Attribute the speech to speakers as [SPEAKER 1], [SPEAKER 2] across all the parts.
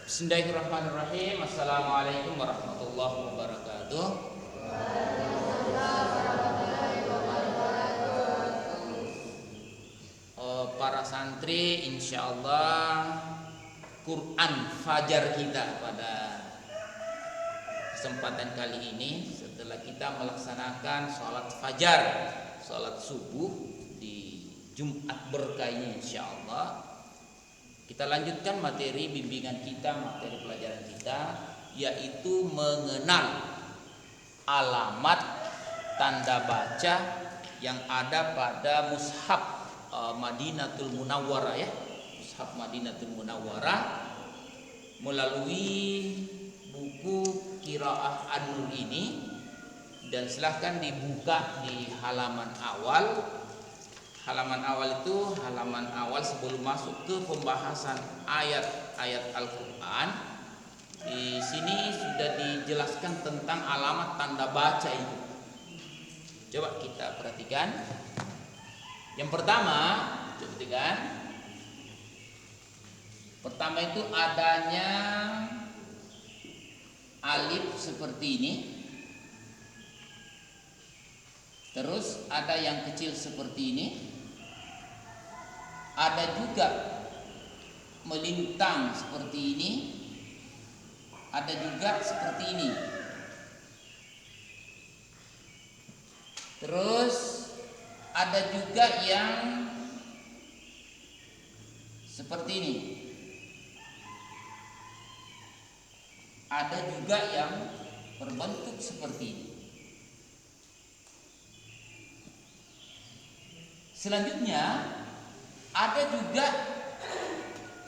[SPEAKER 1] Bismillahirrahmanirrahim. Assalamualaikum warahmatullahi wabarakatuh. Para santri, insyaallah Quran Fajar kita pada kesempatan kali ini, setelah kita melaksanakan sholat fajar, sholat subuh di Jumat berkah ini, insyaallah kita lanjutkan materi bimbingan kita, materi pelajaran kita, yaitu mengenal alamat tanda baca yang ada pada mushaf Madinatul Munawwarah, ya, mushaf Madinatul Munawwarah, melalui buku Qiraah An-Nur ini. Dan silahkan dibuka di halaman awal. Halaman awal itu halaman awal sebelum masuk ke pembahasan ayat-ayat Al-Quran. Di sini sudah dijelaskan tentang alamat tanda baca itu. Coba kita perhatikan. Yang pertama, coba perhatikan. Pertama itu adanya alif seperti ini. Terus ada yang kecil seperti ini. Ada juga melintang seperti ini. Ada juga seperti ini. Terus ada juga yang seperti ini. Ada juga yang berbentuk seperti ini. Selanjutnya ada juga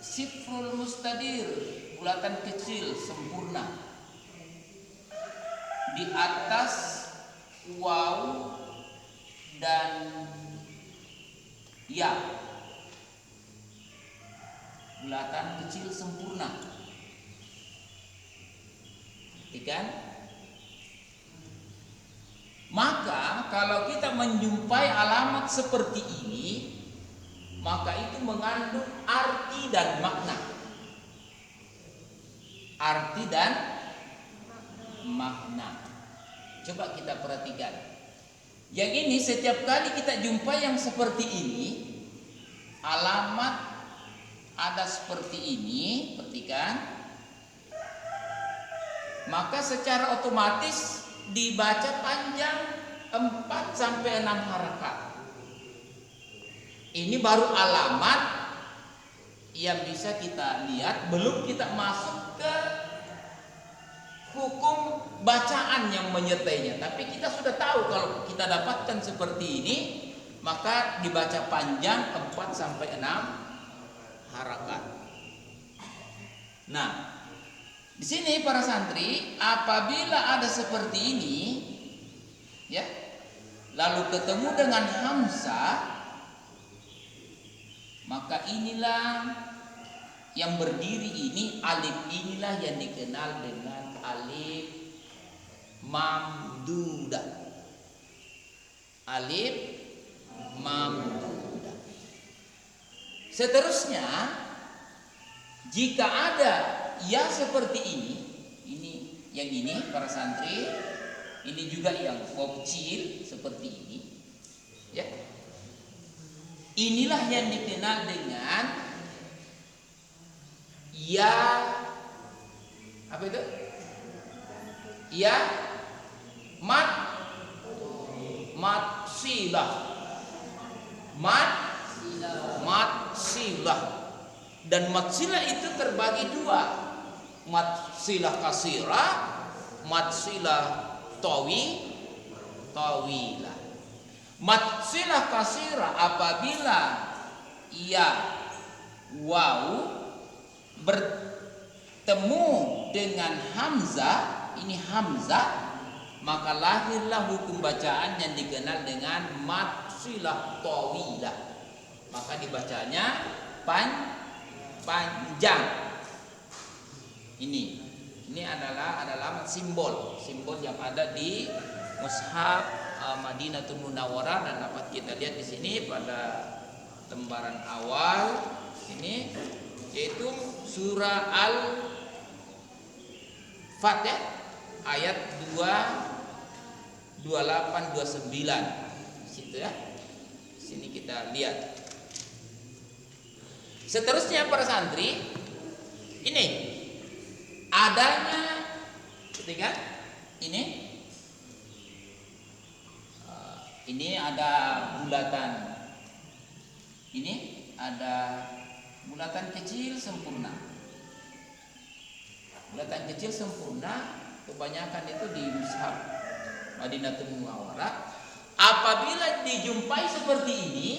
[SPEAKER 1] sifrul mustadir, bulatan kecil sempurna. Di atas waw dan ya, bulatan kecil sempurna. Kan? Maka kalau kita menjumpai alamat seperti ini, maka itu mengandung arti dan makna. Arti dan makna. Coba kita perhatikan. Yang ini setiap kali kita jumpai yang seperti ini, alamat ada seperti ini, perhatikan. Maka secara otomatis dibaca panjang 4 sampai 6 harakat. Ini baru alamat yang bisa kita lihat, belum kita masuk ke hukum bacaan yang menyertainya. Tapi kita sudah tahu kalau kita dapatkan seperti ini, maka dibaca panjang 4 sampai 6 harakat. Nah, di sini para santri, apabila ada seperti ini, ya, lalu ketemu dengan hamzah, maka inilah yang berdiri ini, alif inilah yang dikenal dengan alif mamdudah. Alif mamdudah. Seterusnya, jika ada ya seperti ini yang ini para santri, ini juga yang kecil seperti ini, ya. Inilah yang dikenal dengan ya, apa itu? Ya matsilah. Matsilah. Dan matsilah itu terbagi dua. Matsilah kasirah, matsilah tawilah. Matsilah kasirah apabila ya waw bertemu dengan hamzah, ini hamzah, maka lahirlah hukum bacaan yang dikenal dengan matsilah tawilah. Maka dibacanya panjang. Ini adalah alamat simbol yang ada di mushaf Madinatul Munawwarah, dan dapat kita lihat di sini pada lembaran awal ini, yaitu surah Fat ya, ayat 2, 28, 29. Situ ya. Sini kita lihat. Seterusnya para santri, ini adanya ketika ini ada bulatan. Ini ada bulatan kecil sempurna. Bulatan kecil sempurna kebanyakan itu di mushaf Madinatul Munawwarah. Apabila dijumpai seperti ini,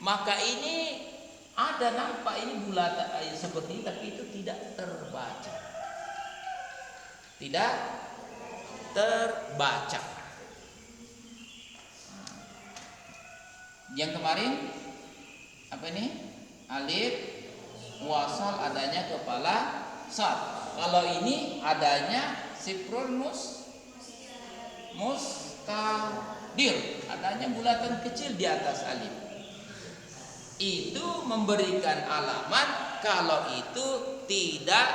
[SPEAKER 1] maka ini ada nampak ini bulatan seperti ini, tapi itu tidak terbaca. Tidak terbaca. Yang kemarin apa ini? Alif wasal adanya kepala sad. Kalau ini adanya sifrul mustadir, adanya bulatan kecil di atas alif. Itu memberikan alamat kalau itu tidak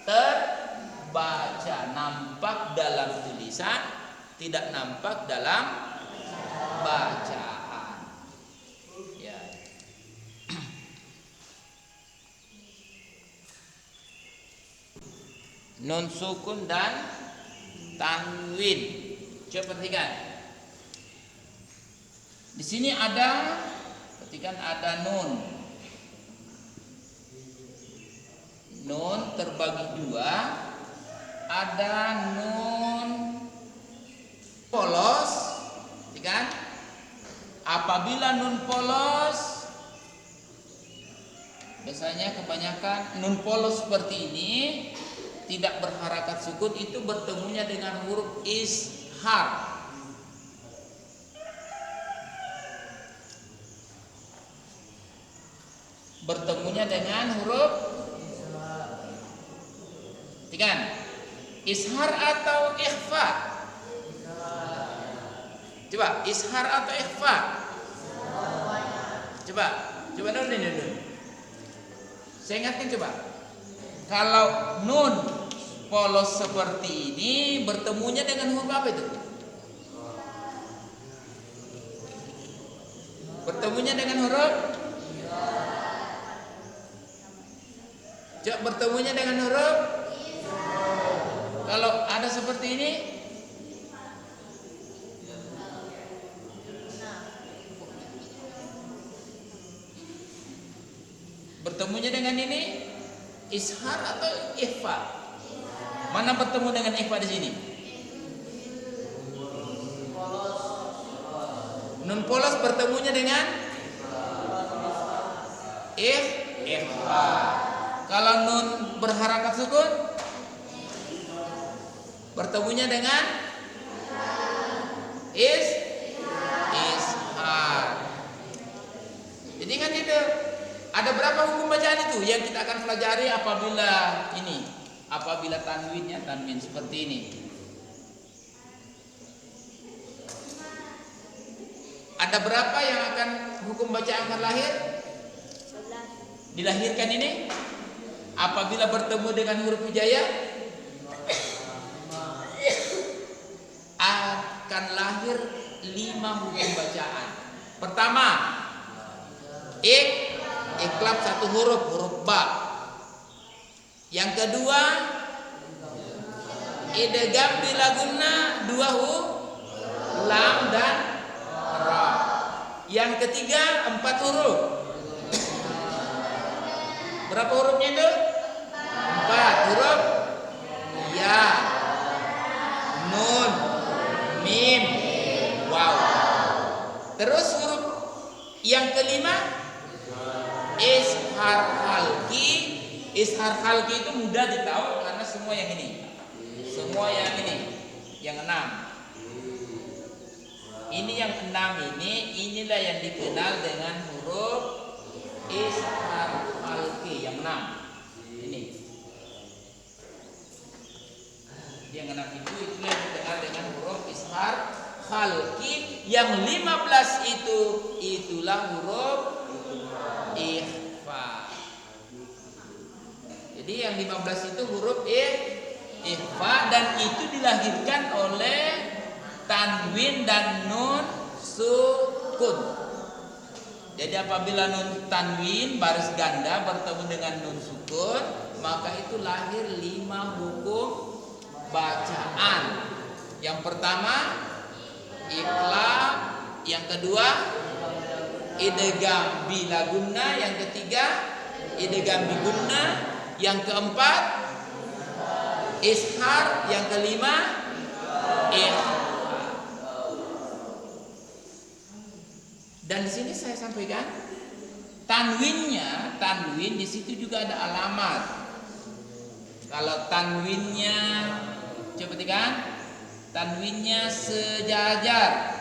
[SPEAKER 1] terbaca, nampak dalam tulisan, tidak nampak dalam bacaan. Ya. Nun sukun dan tanwin. Coba perhatikan. Di sini ada, perhatikan ada nun. Nun terbagi dua. Ada nun polos, perhatikan. Apabila nun polos, biasanya kebanyakan nun polos seperti ini tidak berharakat sukun, itu bertemunya dengan huruf ishar. Bertemunya dengan huruf, perhatikan, ishar atau ikhfa. Coba ishar atau ikhfa. Coba nun. Saya ingatkan coba. Kalau nun polos seperti ini bertemunya dengan huruf apa itu? Bertemunya dengan huruf? Coba bertemunya dengan huruf? Kalau ada seperti ini? Bertemunya dengan ini? Ishar atau ikhfa? Mana bertemu dengan ikhfa di sini? Nun polos bertemunya dengan ikhfa. Kalau nun berharakat sukun bertemunya dengan ishar. Jadi kan itu ada berapa hukum bacaan itu yang kita akan pelajari apabila tanwin seperti ini. Ada berapa yang akan hukum bacaan akan lahir? Dilahirkan ini apabila bertemu dengan huruf hijaiyah akan lahir 5 hukum bacaan. Pertama, iklab 1 huruf ba. Yang kedua, idgham bila gunna 2 huruf lam dan ra. Yang ketiga 4 huruf. Berapa hurufnya itu? 4 huruf. Ya, nun, mim, waw. Terus huruf yang kelima ishar halki. Ishar halki itu mudah ditahu karena semua yang ini. Semua yang ini, yang 6. Ini yang 6 inilah yang dikenal dengan huruf ishar halki yang 6. Ini. Yang 6 itulah yang dikenal dengan huruf ishar halki. Yang 15 itulah huruf ikhfa. Jadi yang 15 itu huruf ikhfa, dan itu dilahirkan oleh tanwin dan nun sukun. Jadi apabila nun tanwin baris ganda bertemu dengan nun sukun, maka itu lahir 5 hukum bacaan. Yang pertama iqlab, yang kedua idgham bila gunna, yang ketiga idgham bi gunna, yang keempat ishar, yang kelima Dan di sini saya sampaikan tanwin di situ juga ada alamat. Kalau tanwinnya, coba perhatikan, tanwinnya sejajar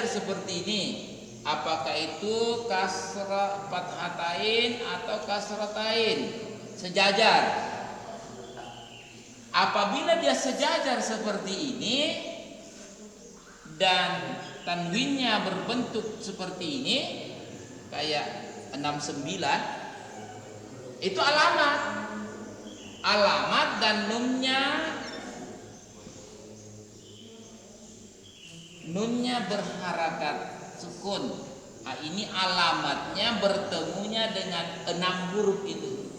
[SPEAKER 1] seperti ini. Apakah itu kasrah fathatain atau kasratain? Sejajar. Apabila dia sejajar seperti ini dan tanwinnya berbentuk seperti ini, kayak 69, itu alamat dan nunnya berharakat sukun. Nah, ini alamatnya bertemunya dengan 6 huruf itu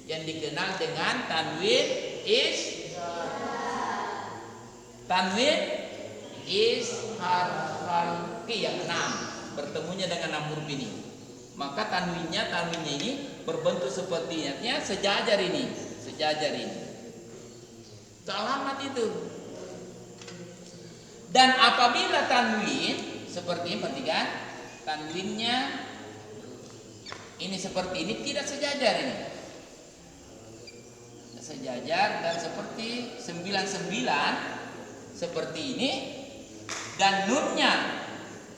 [SPEAKER 1] yang dikenal dengan tanwin ishar khalqi, yang 6, bertemunya dengan 6 huruf ini. Maka tanwinnya ini berbentuk seperti ini, sejajar ini. Itu alamat itu. Dan apabila tanwin seperti ini, perhatikan, tanwinnya ini seperti ini, tidak sejajar ini. Tidak sejajar, dan seperti 99 seperti ini, dan nunnya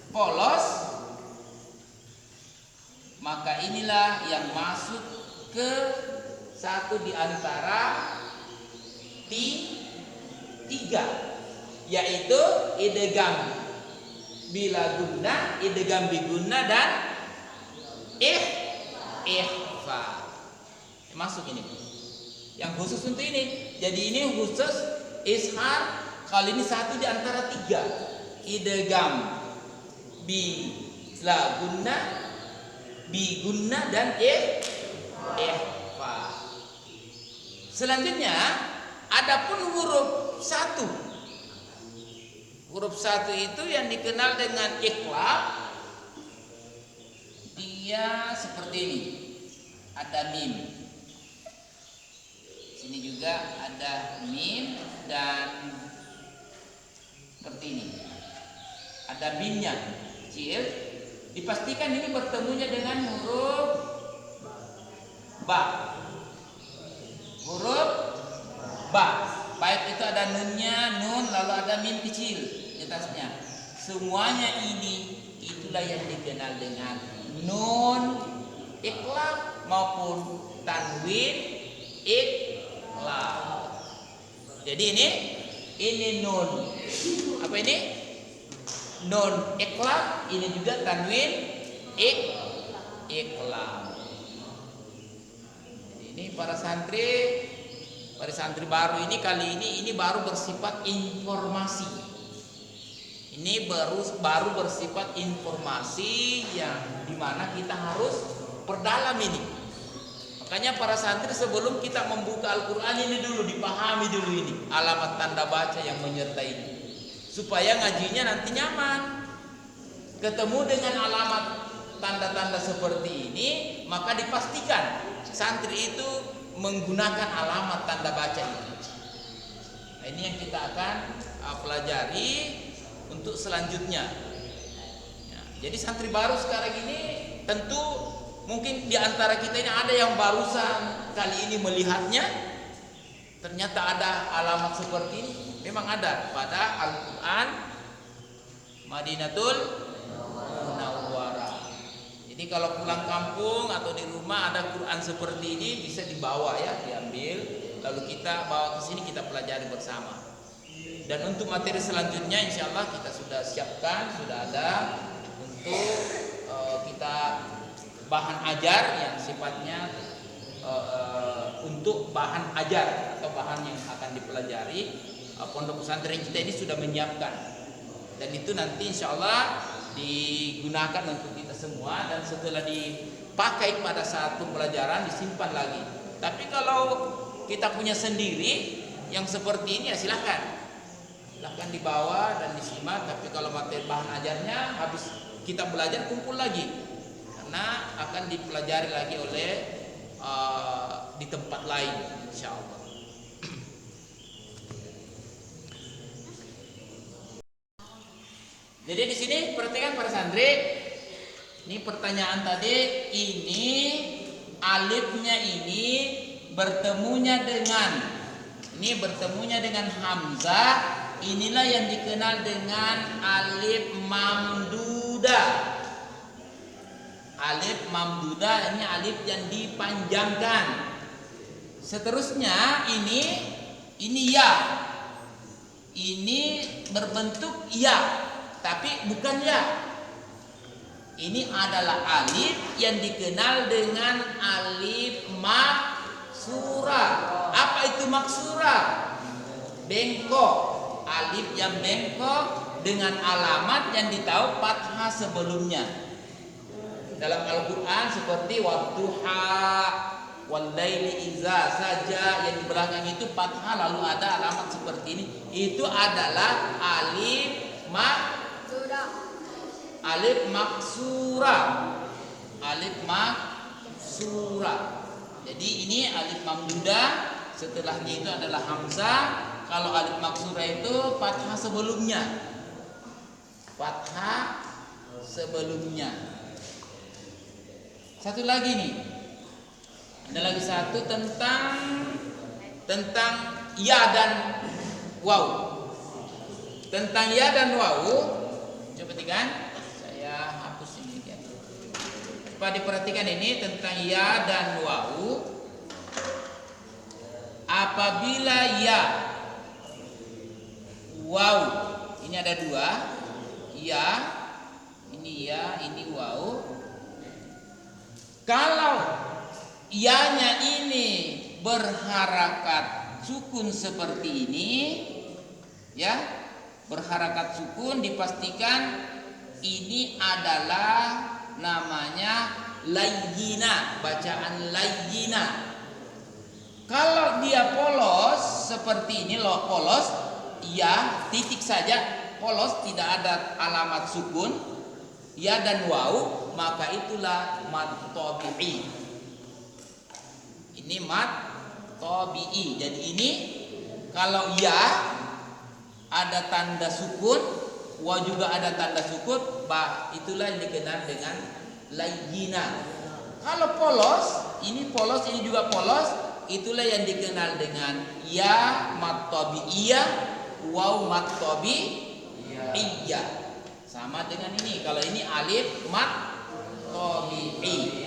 [SPEAKER 1] polos, maka inilah yang masuk ke satu di antara tiga, yaitu idgham bila gunna, idgham bi gunna, dan ikhfa. Masuk ini yang khusus untuk ini. Jadi ini khusus ishar. Kali ini satu di antara 3, idgham bila gunna, bi gunna, dan ikhfa. Selanjutnya adapun huruf 1. Huruf 1 itu yang dikenal dengan iqlab. Dia seperti ini. Ada mim. Sini juga ada mim, dan seperti ini. Ada mimnya kecil. Dipastikan ini bertemunya dengan huruf ba. Huruf ba. Baik itu ada nunnya, lalu ada mim kecil di atasnya. Semuanya ini itulah yang dikenal dengan nun iqlab maupun tanwin iqlab. Jadi ini nun. Apa ini? Nun iqlab, ini juga tanwin iqlab. Jadi ini para santri baru ini, kali ini baru bersifat informasi. Ini baru bersifat informasi yang dimana kita harus perdalam ini. Makanya para santri sebelum kita membuka Al-Quran ini dulu dipahami dulu ini alamat tanda baca yang menyertai ini, supaya ngajinya nanti nyaman. Ketemu dengan alamat tanda-tanda seperti ini, maka dipastikan santri itu menggunakan alamat tanda baca itu. Nah, ini yang kita akan pelajari untuk selanjutnya. Ya, jadi santri baru sekarang ini tentu mungkin di antara kita ini ada yang barusan kali ini melihatnya, ternyata ada alamat seperti ini. Memang ada pada Al-Quran Madinatul Munawwarah. Jadi kalau pulang kampung atau di rumah ada Quran seperti ini, bisa dibawa ya, diambil, lalu kita bawa ke sini, kita pelajari bersama. Dan untuk materi selanjutnya insya Allah kita sudah siapkan, sudah ada untuk kita bahan ajar yang sifatnya untuk bahan ajar atau bahan yang akan dipelajari. Pondok pesantren kita ini sudah menyiapkan, dan itu nanti insya Allah digunakan untuk kita semua, dan setelah dipakai pada saat pembelajaran disimpan lagi. Tapi kalau kita punya sendiri yang seperti ini ya silahkan dibawa dan disimak. Tapi kalau materi bahan ajarnya habis kita belajar kumpul lagi, karena akan dipelajari lagi oleh di tempat lain insya Allah. Jadi di sini perhatikan para santri, ini pertanyaan tadi, ini alifnya ini bertemunya dengan hamzah, inilah yang dikenal dengan alif mamdudah. Alif mamdudah ini alif yang dipanjangkan. Seterusnya ini ya, ini berbentuk ya, tapi bukan ya. Ini adalah alif yang dikenal dengan alif maksurah. Apa itu maksurah? Bengkok. Alif yang bengkok dengan alamat yang ditahu fathah sebelumnya. Dalam Al-Quran seperti wadduha, wallaili iza saja, yang di belakang itu fathah lalu ada alamat seperti ini. Itu adalah alif maksurah. Alif maksurah. Jadi ini alif mamdudah, setelahnya itu adalah hamzah. Kalau alif maksurah itu fathah sebelumnya. Satu lagi nih. Ada lagi satu tentang ya dan waw. Tentang ya dan waw. Coba perhatikan. Saya hapus ini ya. Coba diperhatikan ini tentang ya dan waw. Apabila ya, waw, ini ada dua. Ya, ini waw. Kalau ianya ini berharakat sukun seperti ini, ya, berharakat sukun, dipastikan ini adalah namanya layyina, bacaan layyina. Kalau dia polos seperti ini loh, polos, ya titik saja, polos, tidak ada alamat sukun, ya dan waw, maka itulah mad tabi'i. Ini mad tabi'i. Jadi ini kalau ya ada tanda sukun, wa juga ada tanda sukun, itulah yang dikenal dengan layyina. Kalau polos, ini juga polos, itulah yang dikenal dengan ya mad tabi'iyah, waw mad tabi'iyah. Sama dengan ini. Kalau ini alif mad tabi'i.